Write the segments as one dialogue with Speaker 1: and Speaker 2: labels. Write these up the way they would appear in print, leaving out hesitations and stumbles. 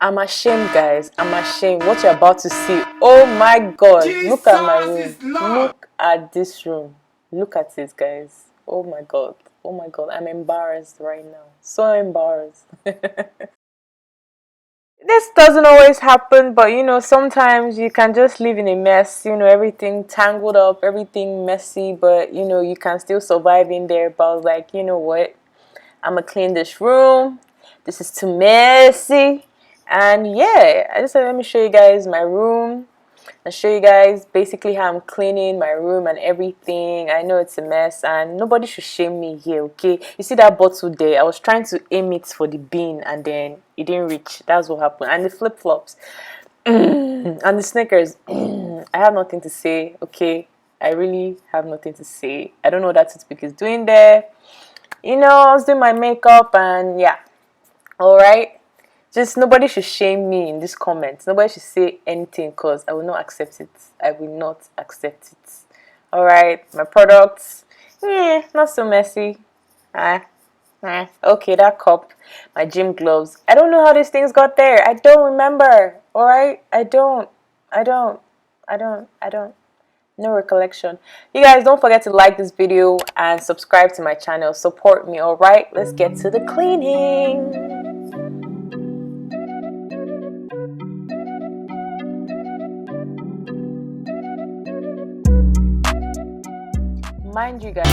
Speaker 1: I'm ashamed, guys. I'm ashamed. What you're about to see. Oh my God. Look at my room. Look at this room. Look at it, guys. Oh my God. Oh my God. I'm embarrassed right now. So embarrassed. This doesn't always happen, but sometimes you can just live in a mess, everything tangled up, everything messy, but you can still survive in there. But I was like, you know what? I'm gonna clean this room. This is too messy. And yeah, I just said, let me show you guys my room and show you guys basically how I'm cleaning my room and everything. I know it's a mess and nobody should shame me here, okay? You see that bottle there? I was trying to aim it for the bin and then it didn't reach. That's what happened. And the flip-flops and the sneakers. I have nothing to say, okay? I really have nothing to say. I don't know what that toothpick is doing there. I was doing my makeup and yeah. Alright? Just nobody should shame me in this comment. Nobody should say anything because I will not accept it. I will not accept it. Alright, my products. Not so messy. Okay, that cup. My gym gloves. I don't know how these things got there. I don't remember. Alright? I don't. No recollection. You guys don't forget to like this video and subscribe to my channel. Support me, alright? Let's get to the cleaning. Mind you guys.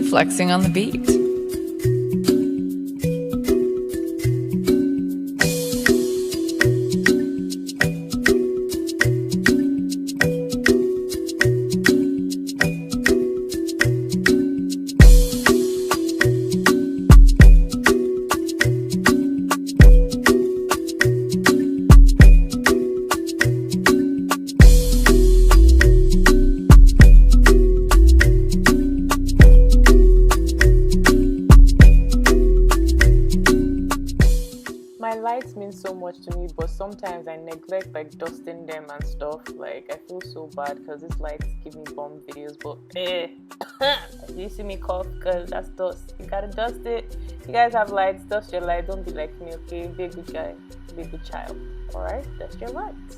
Speaker 2: Flexing on the beat.
Speaker 1: much to me, but sometimes I neglect like dusting them and stuff. Like I feel so bad because these lights give me bum videos, but you see me cough because that's dust. You gotta dust it. You guys have lights, dust your light. Don't be like me, okay? Be a good guy, be a good child. All right, dust your lights.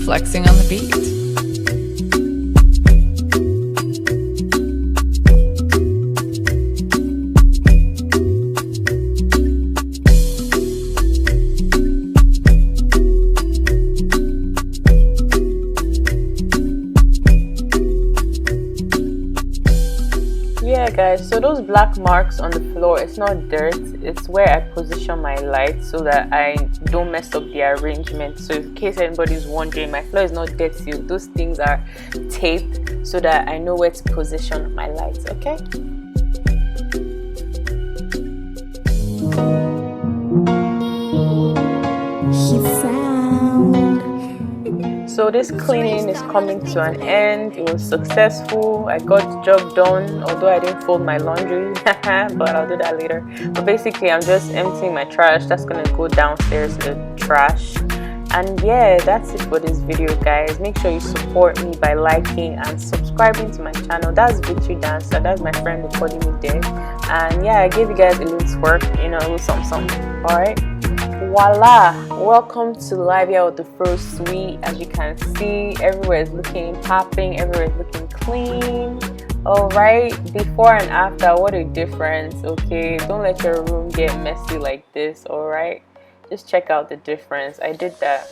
Speaker 2: Flexing on the beat.
Speaker 1: Yeah guys, so those black marks on the floor, it's not dirt, it's where I position my light so that I don't mess up the arrangement. So in case anybody's wondering, my floor is not dirty. Those things are taped so that I know where to position my lights, okay? So this cleaning is coming to an end. It was successful. I got the job done, although I didn't fold my laundry, but I'll do that later. But basically, I'm just emptying my trash. That's gonna go downstairs to the trash. And yeah, that's it for this video, guys. Make sure you support me by liking and subscribing to my channel. That's Victory Dancer. That's my friend recording me there. And yeah, I gave you guys a little twerk, you know, a little something. All right. Voila, welcome to liviawithdfro suite. As you can see, everywhere is looking popping, everywhere is looking clean. All right, before and after, what a difference. Okay, don't let your room get messy like this. All right, just check out the difference. I did that.